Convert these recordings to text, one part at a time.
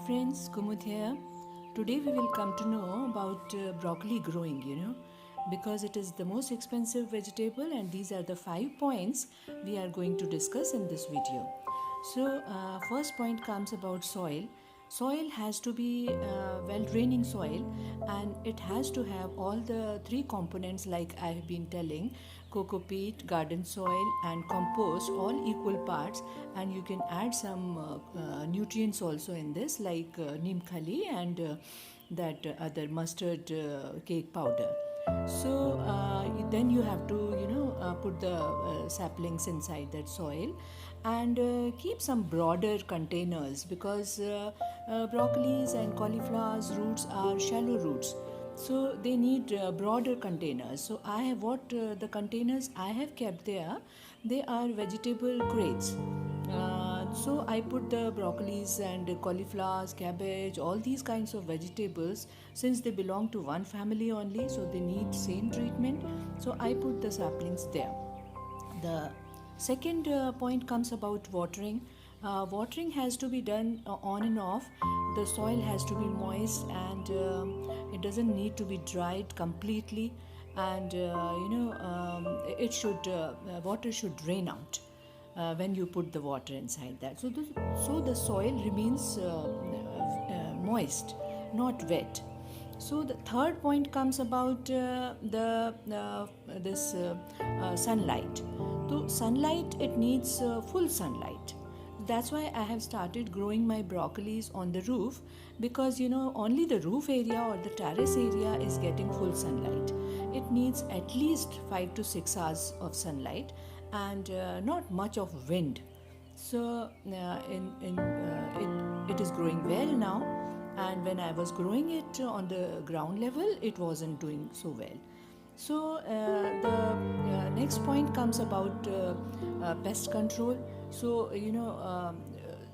friends, Kumud here. Today we will come to know about broccoli growing, because it is the most expensive vegetable, and these are the 5 points we are going to discuss in this video. So, first point comes about soil. Soil has to be well draining soil, and it has to have all the three components like I have been telling: coco peat, garden soil, and compost, all equal parts. And you can add some nutrients also in this, like neem khali and that other mustard cake powder. So then you have to put the saplings inside that soil, and keep some broader containers, because broccolis and cauliflowers roots are shallow roots, so they need broader containers. So I have what the containers I have kept there, they are vegetable crates. So I put the broccolis and cauliflowers, cabbage, all these kinds of vegetables, since they belong to one family only, so they need same treatment. So I put the saplings there. The second point comes about watering. Watering has to be done on and off. The soil has to be moist, and it doesn't need to be dried completely. And it should water should drain out when you put the water inside that. So the soil remains moist, not wet. So the third point comes about the this sunlight. So sunlight, it needs full sunlight. That's why I have started growing my broccolis on the roof, because only the roof area or the terrace area is getting full sunlight. It needs at least 5 to 6 hours of sunlight, and not much of wind. So it is growing well now, and when I was growing it on the ground level, it wasn't doing so well. So the next point comes about pest control. So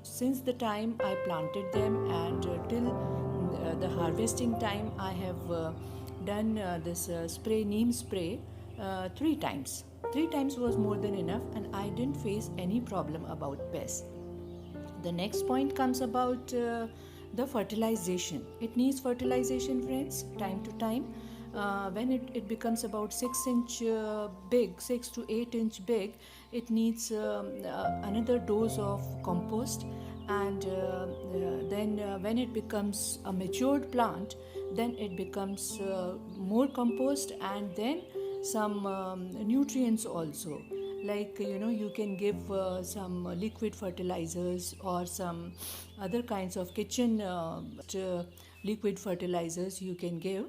since the time I planted them and till the harvesting time, I have done this neem spray 3 times. 3 times was more than enough, and I didn't face any problem about pests. The next point comes about the fertilization. It needs fertilization, friends, time to time. When it becomes about 6 inch big, 6 to 8 inch big, it needs another dose of compost. And then when it becomes a matured plant, then it becomes more compost, and then some nutrients also, like you can give some liquid fertilizers or some other kinds of kitchen liquid fertilizers you can give,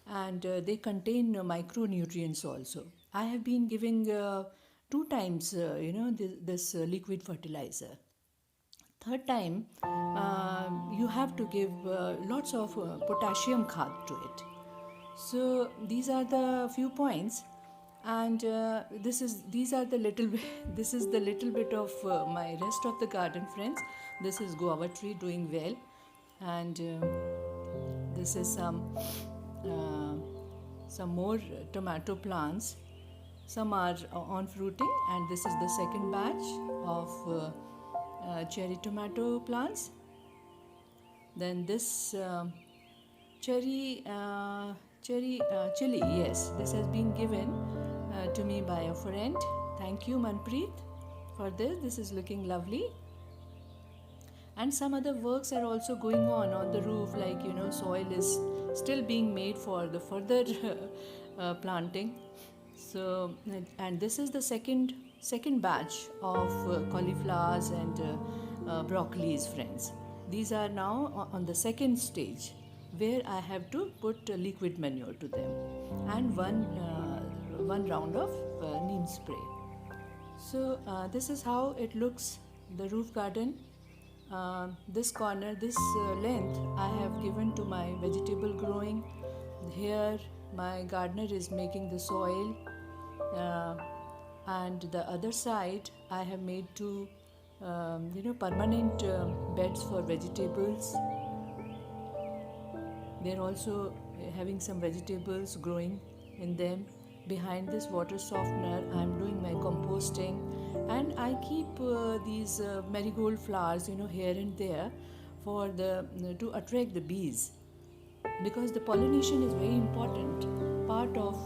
and they contain micronutrients also. I have been giving 2 times this liquid fertilizer. Third time, you have to give lots of potassium khad to it. So these are the few points, and these are the little bit. This is the little bit of my rest of the garden, friends. This is guava tree doing well, and this is some more tomato plants. Some are on fruiting, and this is the second batch of cherry tomato plants. Then this cherry chili, yes, this has been given to me by a friend. Thank you, Manpreet, for this. This is looking lovely. And some other works are also going on the roof, like soil is still being made for the further planting. So, and this is the second batch of cauliflowers and broccolis, friends. These are now on the second stage, where I have to put liquid manure to them, and one round of neem spray. So this is how it looks, the roof garden. This corner, this length, I have given to my vegetable growing. Here my gardener is making the soil, and the other side I have made two permanent beds for vegetables. They're also having some vegetables growing in them. Behind this water softener, I'm doing my composting, and I keep these marigold flowers here and there for the to attract the bees, because the pollination is very important part of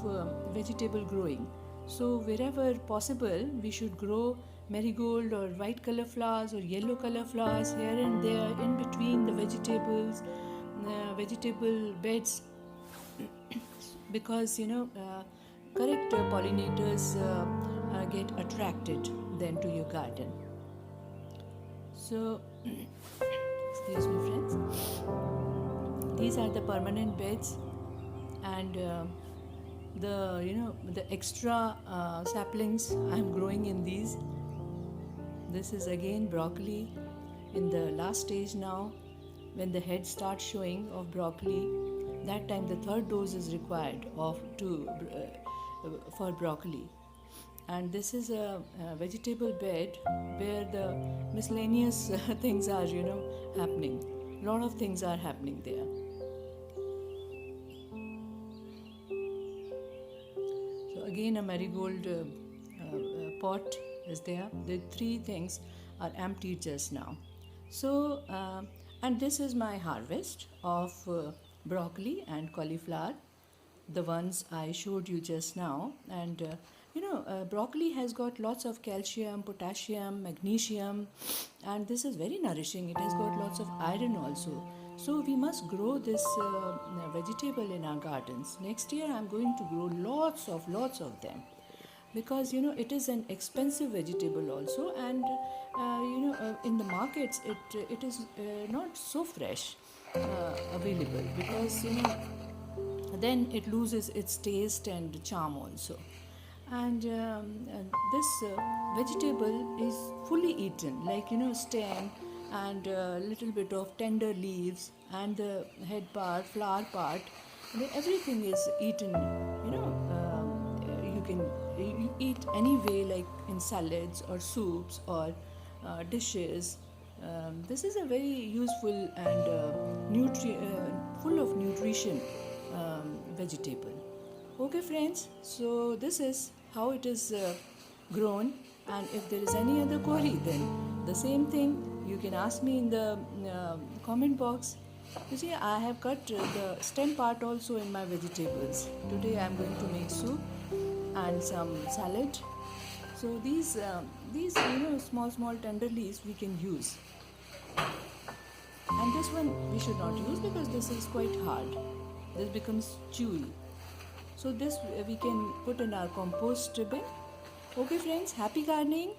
vegetable growing. So wherever possible, we should grow marigold or white color flowers or yellow color flowers here and there in between the vegetable beds, because correct pollinators get attracted then to your garden. So excuse me friends, these are the permanent beds, and the extra saplings I'm growing in these. This is again broccoli in the last stage now. When the head starts showing of broccoli, that time the third dose is required for broccoli. And this is a vegetable bed where the miscellaneous things are happening. Lot of things are happening there. So again a marigold pot is there. The three things are emptied just now. So and this is my harvest of broccoli and cauliflower, the ones I showed you just now. And broccoli has got lots of calcium, potassium, magnesium, and this is very nourishing. It has got lots of iron also. So we must grow this vegetable in our gardens. Next year I'm going to grow lots of them, because it is an expensive vegetable also, and in the markets it is not so fresh available, because then it loses its taste and charm also. And this vegetable is fully eaten, like stem and a little bit of tender leaves and the head part, flower part, everything is eaten. You can eat any way, like in salads or soups or dishes. This is a very useful and full of nutrition vegetable. Okay friends, so this is how it is grown, and if there is any other query, then the same thing you can ask me in the comment box. You see, I have cut the stem part also in my vegetables. Today I am going to make soup and some salad. So these small tender leaves we can use, and this one we should not use because this is quite hard. This becomes chewy. So this we can put in our compost bin. Okay friends, happy gardening.